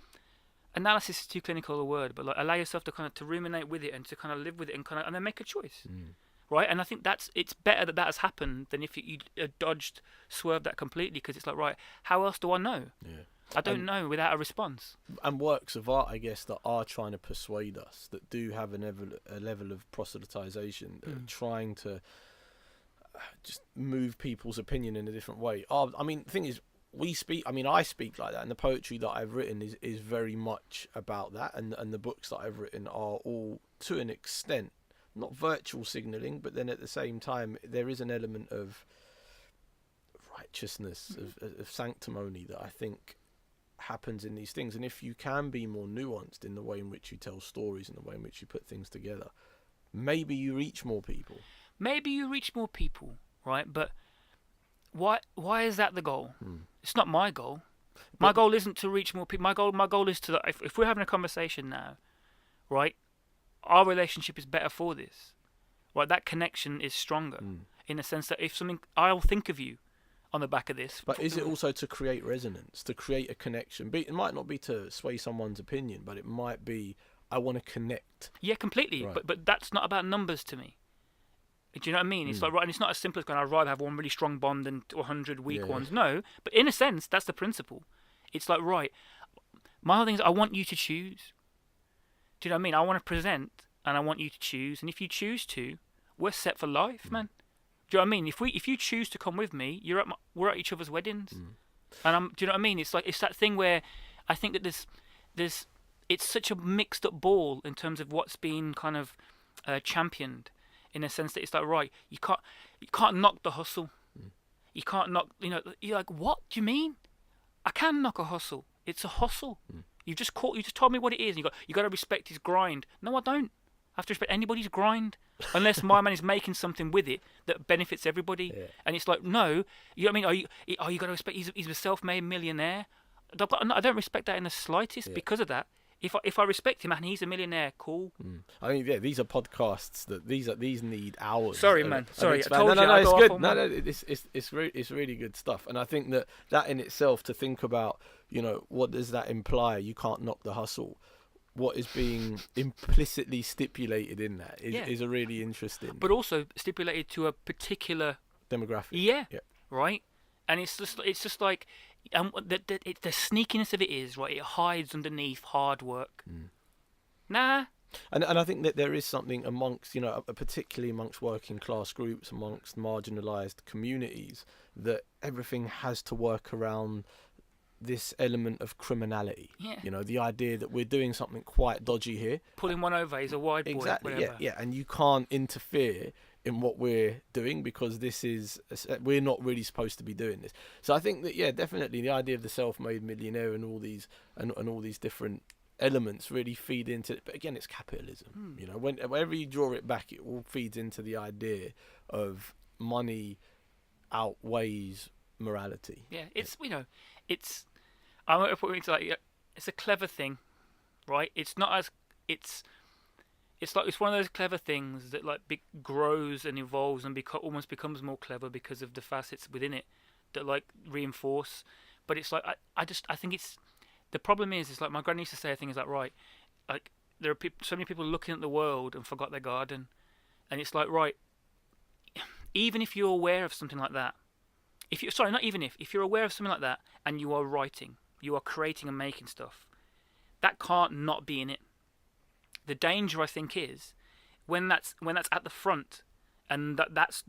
analysis is too clinical a word, but like, allow yourself to kind of to ruminate with it and to kind of live with it and then make a choice, right? And I think it's better that has happened than if you swerved that completely, because it's like, right, how else do I know? I don't know without a response. And works of art, I guess, that are trying to persuade us, that do have a level of proselytization, trying to just move people's opinion in a different way. I mean, the thing is, I speak like that, and the poetry that I've written is very much about that, and the books that I've written are all, to an extent, not virtual signalling, but then at the same time, there is an element of righteousness, of sanctimony that I think happens in these things. And if you can be more nuanced in the way in which you tell stories and the way in which you put things together, maybe you reach more people. Right? But why is that the goal? It's not my goal. My goal isn't to reach more people. My goal is to, if we're having a conversation now, right, our relationship is better for this. Right, that connection is stronger in the sense that if something, I'll think of you on the back of this. But is it also to create resonance, to create a connection? It might not be to sway someone's opinion, but it might be, I want to connect. Yeah, completely. Right. But that's not about numbers to me. Do you know what I mean? It's like, right, and it's not as simple as going, I'd rather have one really strong bond than 100 weak ones. No, but in a sense, that's the principle. It's like, right, my whole thing is I want you to choose. Do you know what I mean? I want to present, and I want you to choose. And if you choose to, we're set for life, man. Do you know what I mean? If you choose to come with me, we're at each other's weddings. And do you know what I mean? It's like, it's that thing where I think that there's it's such a mixed up ball in terms of what's being kind of championed, in a sense that it's like, right, you can't knock the hustle. You can't knock, you're like, what do you mean? I can knock a hustle. It's a hustle. You just told me what it is. And you got to respect his grind. No, I don't. I have to respect anybody's grind, unless my man is making something with it that benefits everybody. Yeah. And it's like, no, you know what I mean? Are you got to respect? He's a self-made millionaire. I don't respect that in the slightest because of that. If I respect him and he's a millionaire, cool. I mean, these are podcasts that these need hours. Sorry, man. Sorry, I told you. No, it's good. No, it's really good stuff. And I think that in itself, to think about, what does that imply? You can't knock the hustle. What is being implicitly stipulated in that is a really interesting. But also stipulated to a particular demographic. Yeah. Right. And it's just like. The sneakiness of it is, right, it hides underneath hard work. Nah. And I think that there is something amongst, particularly amongst working class groups, amongst marginalised communities, that everything has to work around this element of criminality. Yeah. The idea that we're doing something quite dodgy here. Pulling one over is a wide boy. Exactly, whatever. Yeah, and you can't interfere in what we're doing because we're not really supposed to be doing this. So I think that definitely the idea of the self-made millionaire and all these different elements really feed into it. But again, it's capitalism. Whenever you draw it back, it all feeds into the idea of money outweighs morality. Yeah, it's I'm going to put it into it's a clever thing, right? It's not as It's one of those clever things that grows and evolves and almost becomes more clever because of the facets within it that reinforce. But it's like I think it's the problem is my granny used to say a thing is right, there are so many people looking at the world and forgot their garden, and it's right, even if you're aware of something like that, if you're aware of something like that and you are writing, you are creating and making stuff, that can't not be in it. The danger, I think, is when that's at the front, and that's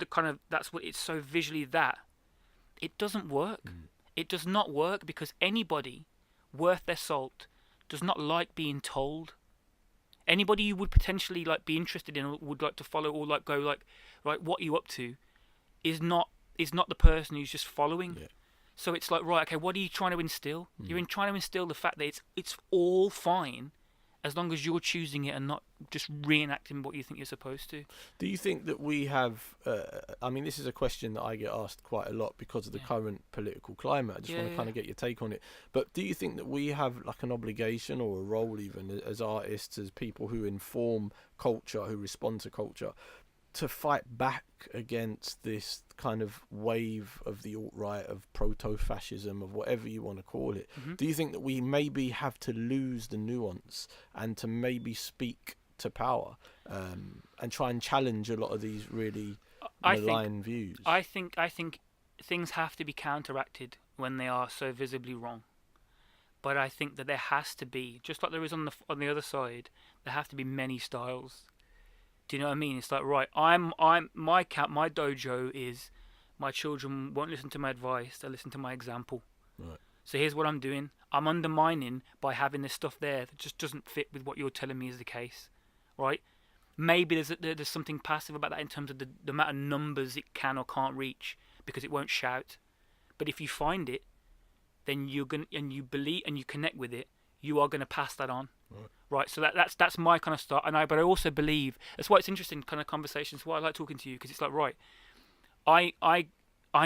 what it's so visually that it doesn't work. It does not work because anybody worth their salt does not like being told. Anybody you would potentially be interested in or would like to follow or go right, what are you up to, is not the person who's just following. Yeah. So it's right, okay, what are you trying to instill? You're trying to instill the fact that it's all fine, as long as you're choosing it and not just reenacting what you think you're supposed to. Do you think that we have... this is a question that I get asked quite a lot because of the current political climate. I just want to kind of get your take on it. But do you think that we have an obligation or a role even as artists, as people who inform culture, who respond to culture, to fight back against this kind of wave of the alt-right, of proto-fascism, of whatever you want to call it? Do you think that we maybe have to lose the nuance and to maybe speak to power and try and challenge a lot of these really malign views? I think things have to be counteracted when they are so visibly wrong. But I think that there has to be, just like there is on the other side, there have to be many styles. Do you know what I mean? It's right, my dojo is my children won't listen to my advice, they'll listen to my example. Right. So here's what I'm doing. I'm undermining by having this stuff there that just doesn't fit with what you're telling me is the case. Right? Maybe there's something passive about that in terms of the amount of numbers it can or can't reach because it won't shout. But if you find it, then you're gonna, and you believe and you connect with it, you are gonna pass that on. Right. So that's my kind of start. But I also believe that's why it's interesting kind of conversations. Why I like talking to you, because it's like, right, I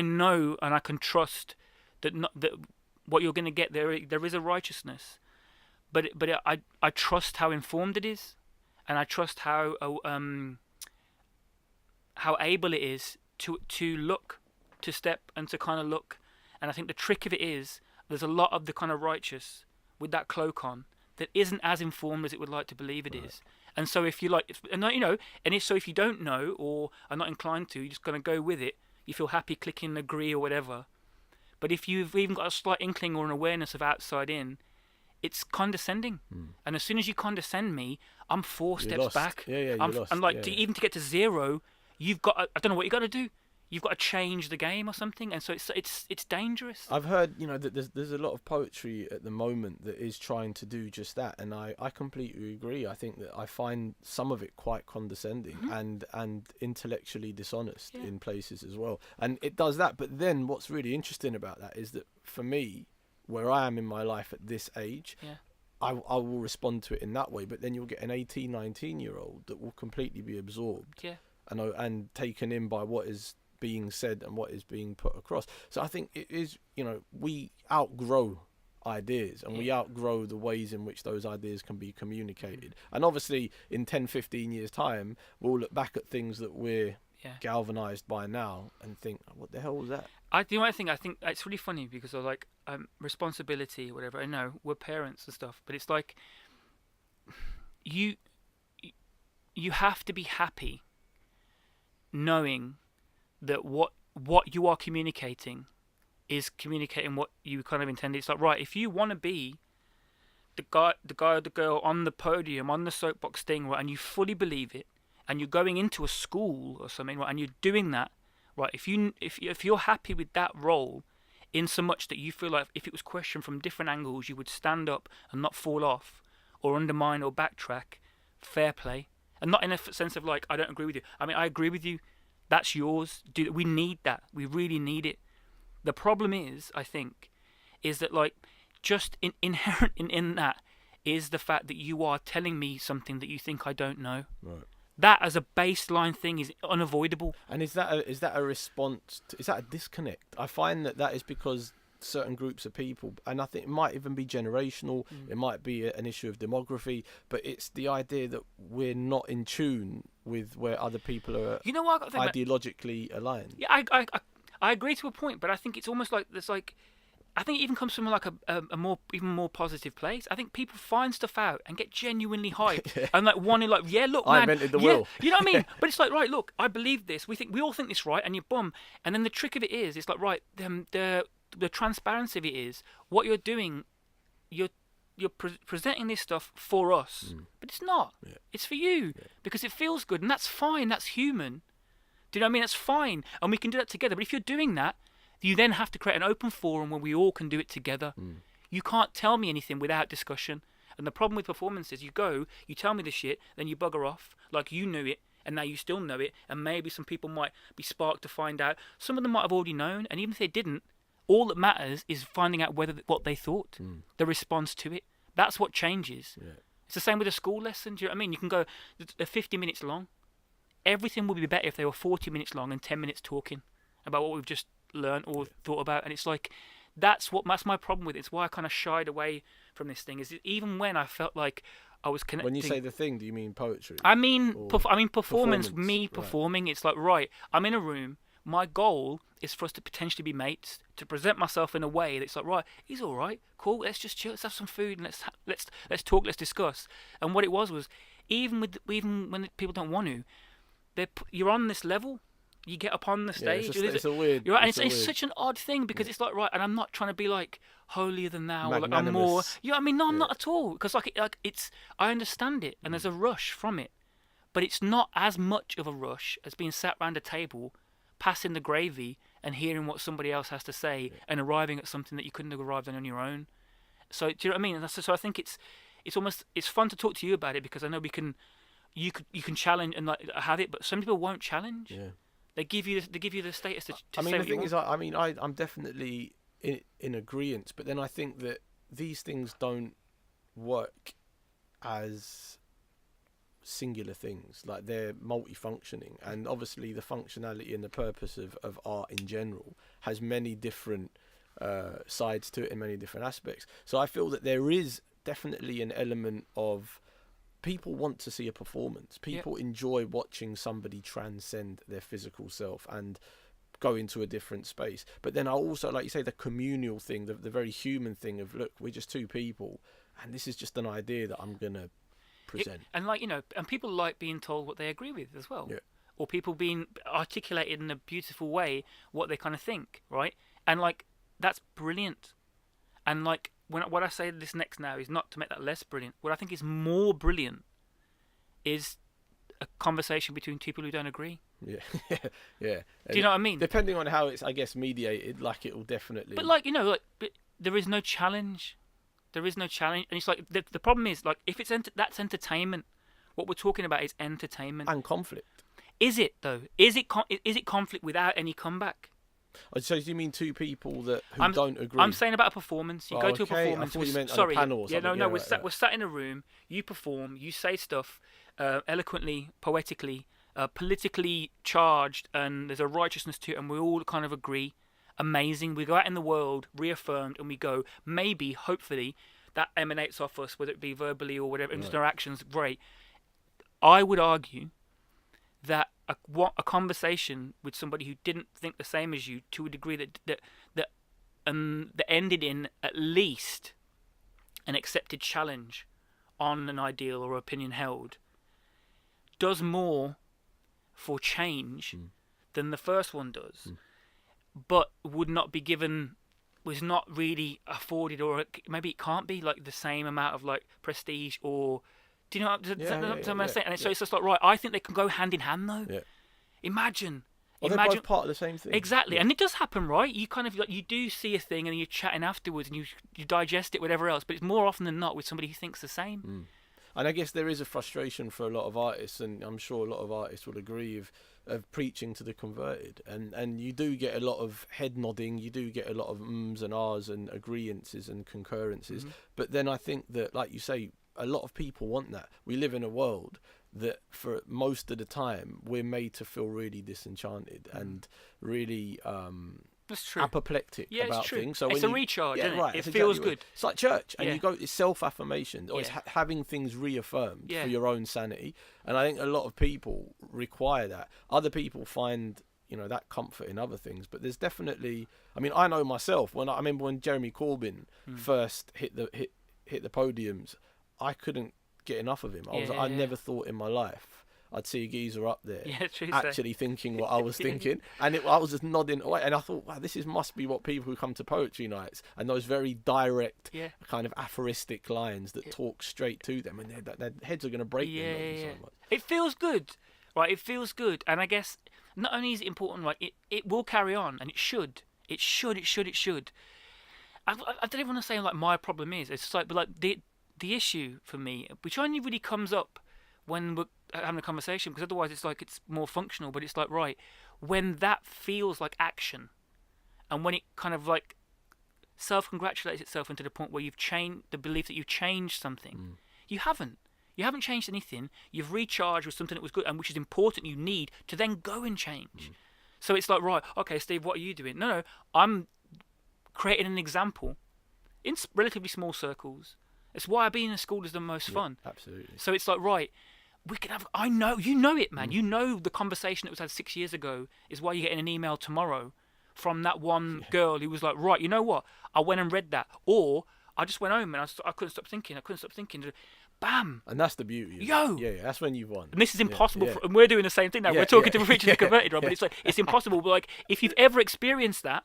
know and I can trust that what you're gonna get there is a righteousness, but I trust how informed it is, and I trust how able it is to look, to step and to kind of look. And I think the trick of it is there's a lot of the kind of righteous with that cloak on that isn't as informed as it would like to believe it is. And so if you like, so if you don't know or are not inclined to, you're just going to go with it. You feel happy clicking agree or whatever. But if you've even got a slight inkling or an awareness of outside in, it's condescending. And as soon as you condescend me, I'm 4 You're steps lost. back. You're lost. And like even to get to 0, you've got I don't know what you got to do. You've got to change the game or something, and so it's dangerous. I've heard, that there's a lot of poetry at the moment that is trying to do just that, and I completely agree. I think that I find some of it quite condescending and intellectually dishonest in places as well, and it does that. But then what's really interesting about that is that for me, where I am in my life at this age, I will respond to it in that way. But then you'll get an 18, 19-year-old that will completely be absorbed and taken in by what is being said and what is being put across. So I think it is, we outgrow ideas and we outgrow the ways in which those ideas can be communicated. And obviously in 10, 15 years time, we'll look back at things that we're galvanized by now and think, what the hell was that? I think it's really funny because of like responsibility or whatever. I know we're parents and stuff, but it's like you have to be happy knowing that what you are communicating is communicating what you kind of intended. It's like, right, if you want to be the guy or the girl on the podium, on the soapbox thing, right, and you fully believe it, and you're going into a school or something, right, and you're doing that, right, if you're happy with that role, in so much that you feel like if it was questioned from different angles, you would stand up and not fall off, or undermine or backtrack, fair play. And not in a sense of like, I don't agree with you. I mean, I agree with you. That's yours. We need that. We really need it. The problem is, I think, is that like just inherent in that is the fact that you are telling me something that you think I don't know. Right. That as a baseline thing is unavoidable. And is that a response? Is that a disconnect? I find that is because certain groups of people, and I think it might even be generational, it might be an issue of demography, but it's the idea that we're not in tune with where other people are ideologically aligned. Yeah, I agree to a point, but I think it's almost like there's like, I think it even comes from like even more positive place. I think people find stuff out and get genuinely hyped and like wanting like, look, man, I invented the wheel. You know what I mean? But it's like, right, look, I believe this. We all think this, right? And you bum. And then the trick of it is, it's like, right, the transparency of it is what you're doing. You're presenting this stuff for us, but it's not. It's for you because it feels good, and that's fine. That's human. Do you know what I mean? That's fine, and we can do that together. But if you're doing that, you then have to create an open forum where we all can do it together. You can't tell me anything without discussion. And the problem with performances, you tell me the shit, then you bugger off like you knew it, and now you still know it, and maybe some people might be sparked to find out. Some of them might have already known, and even if they didn't, all that matters is finding out what they thought, the response to it. That's what changes. It's the same with a school lesson. Do you know what I mean? You can go, they're 50 minutes long. Everything would be better if they were 40 minutes long and 10 minutes talking about what we've just learned or thought about. And it's like, that's my problem with it. It's why I kind of shied away from this thing. Is even when I felt like I was connecting. When you say the thing, do you mean poetry? I mean performance. Me performing. Right. It's like, right, I'm in a room. My goal is for us to potentially be mates, to present myself in a way that's like, right, he's all right, cool. Let's just chill. Let's have some food and let's talk. Let's discuss. And what it was even when people don't want to, you're on this level. You get up on the stage. It's a weird. You're right, and it's such an odd thing because it's like, right, and I'm not trying to be like holier than thou or like I'm more. You know what I mean? No, I'm not at all, because like it's. I understand it, and there's a rush from it, but it's not as much of a rush as being sat round a table, passing the gravy and hearing what somebody else has to say and arriving at something that you couldn't have arrived on your own. So do you know what I mean? And so I think it's fun to talk to you about it because I know you can challenge and like have it, but some people won't challenge. They give you the status to I mean, say the what you thing is, want. I'm definitely in agreement, but then I think that these things don't work as singular things. Like, they're multifunctioning, and obviously the functionality and the purpose of art in general has many different sides to it in many different aspects. So I feel that there is definitely an element of people want to see a performance. People enjoy watching somebody transcend their physical self and go into a different space. But then I also, like you say, the communal thing, the very human thing of, look, we're just two people and this is just an idea that I'm gonna present. And like, and people like being told what they agree with as well. Yeah. Or people being articulated in a beautiful way what they kind of think, right? And like, that's brilliant. And like, what I say this next now is not to make that less brilliant. What I think is more brilliant is a conversation between people who don't agree. Yeah, yeah. Do you know what I mean? Depending on how it's, I guess, mediated, like, it will definitely. But like, but there is no challenge. There is no challenge, and it's like the problem is, like, if it's that's entertainment. What we're talking about is entertainment and conflict. Is it though? Is it conflict without any comeback? So do you mean two people who don't agree? I'm saying about a performance. You go to a performance. I thought you meant sorry, on a panel or something. No, we're sat in a room. You perform. You say stuff eloquently, poetically, politically charged, and there's a righteousness to it, and we all kind of agree. Amazing. We go out in the world reaffirmed, and we go, maybe, hopefully, that emanates off us, whether it be verbally or whatever, and just our actions. Great. I would argue that a conversation with somebody who didn't think the same as you, to a degree that ended in at least an accepted challenge on an ideal or opinion held, does more for change than the first one does, but would not be given, was not really afforded, or maybe it can't be like the same amount of like prestige, or do you know what I'm saying? And so it's just like, right, I think they can go hand in hand though. Yeah. Imagine. They're both part of the same thing. Exactly, and it does happen, right? You kind of like, you do see a thing and you're chatting afterwards and you digest it, whatever else. But it's more often than not with somebody who thinks the same. And I guess there is a frustration for a lot of artists, and I'm sure a lot of artists will agree, of preaching to the converted. And you do get a lot of head nodding, you do get a lot of ums and ahs and agreeances and concurrences. But then I think that, like you say, a lot of people want that. We live in a world that for most of the time we're made to feel really disenchanted and really that's true. apoplectic about things. So it's a recharge, isn't it? It feels good. It's like church, and you go, it's self-affirmation, or it's having things reaffirmed for your own sanity. And I think a lot of people require that. Other people find, that comfort in other things. But there's definitely, I mean, I know myself, I remember when Jeremy Corbyn first hit the podiums, I couldn't get enough of him. I never thought in my life I'd see a geezer up there actually thinking what I was thinking, and I was just nodding away, and I thought, wow, must be what people who come to poetry nights, and those very direct kind of aphoristic lines that talk straight to them, and their heads are going to break them so much. It feels good, right? It feels good, and I guess not only is it important, right, it will carry on, and it should. I don't even want to say like my problem is, it's like, but like the issue for me, which only really comes up when we're having a conversation, because otherwise it's like it's more functional, but it's like, right, when that feels like action, and when it kind of like self-congratulates itself into the point where you've changed the belief that you've changed something. You haven't changed anything. You've recharged with something that was good and which is important, you need to then go and change. So it's like, right, okay, Steve, what are you doing? No, I'm creating an example in relatively small circles. It's why being in school is the most fun. Absolutely. So it's like, right, we can have. I know, you know it, man. You know the conversation that was had 6 years ago is why you're getting an email tomorrow from that one girl who was like, right, you know what? I went and read that, or I just went home and I couldn't stop thinking. Bam. And that's the beauty. Yo. Yeah, that's when you've won. And this is impossible. And we're doing the same thing now. We're talking to preachers and converted, right? But it's like, it's impossible. But like, if you've ever experienced that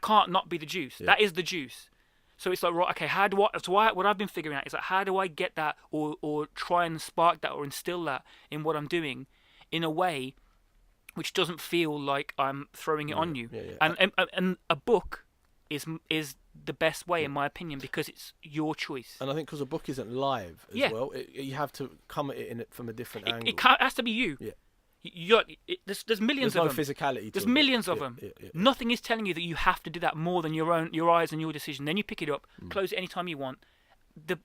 can't not be the juice. That is the juice. So it's like, right, okay, what I've been figuring out is like, how do I get that or try and spark that or instill that in what I'm doing in a way which doesn't feel like I'm throwing it on you. And a book is the best way, in my opinion, because it's your choice. And I think because a book isn't live as well, you have to come at it from a different angle. It has to be you. Yeah. There's millions There's of no them. physicality to There's it. millions of them. Nothing is telling you that you have to do that more than your eyes and your decision. Then you pick it up, close it anytime you want.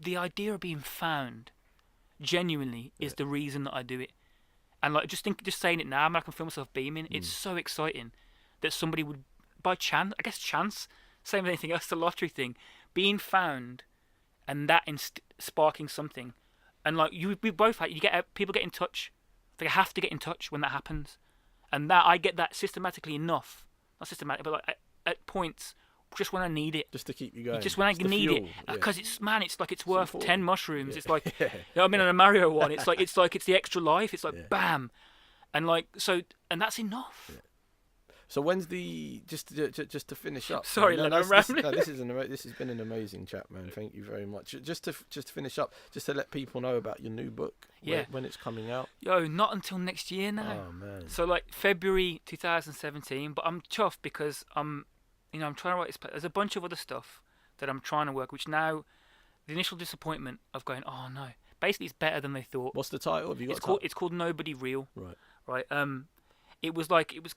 The idea of being found, genuinely, is the reason that I do it. And like just saying it now, I can feel myself beaming. It's so exciting that somebody would, by chance, same as anything else, the lottery thing, being found, and that sparking something. And like we both, you get people get in touch. They have to get in touch when that happens, and that I get that systematically enough. Not systematic, but like at points, just when I need it. Just to keep you going. Just when I need fuel, it, because it's like it's worth important. 10 mushrooms. Yeah. It's like, you know, I mean, on a Mario one, it's like it's the extra life. It's like bam, and like so, and that's enough. Yeah. So when's the just to finish up? Sorry, no, I'm rambling. this has been an amazing chat, man. Thank you very much. Just to finish up, just to let people know about your new book. When it's coming out. Yo, not until next year now. Oh man. So like February 2017, but I'm chuffed because I'm trying to write this. There's a bunch of other stuff that I'm trying to work, which now the initial disappointment of going, oh no, basically it's better than they thought. What's the title? Have you got? It's called Nobody Real. Right. It was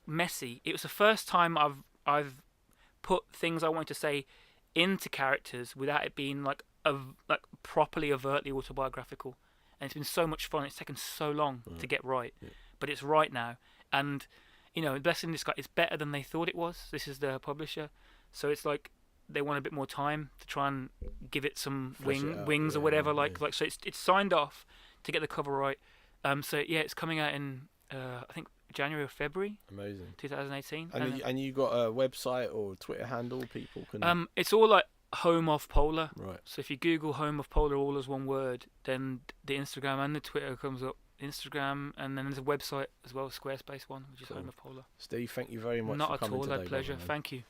messy. It was the first time I've put things I wanted to say into characters without it being like properly overtly autobiographical. And it's been so much fun. It's taken so long to get right, but it's right now. And blessing this guy, it's better than they thought it was. This is the publisher, so it's like they want a bit more time to try and give it some wings or whatever. So it's signed off to get the cover right. So yeah, it's coming out in I think January or February. Amazing. 2018. And you got a website or Twitter handle people can. It's all like Home of Polar. Right. So if you Google Home of Polar all as one word, then the Instagram and the Twitter comes up. Instagram, and then there's a website as well, Squarespace one, which is Home of Polar. Steve, thank you very much. Not for coming at all. today, A pleasure. brother, Thank you.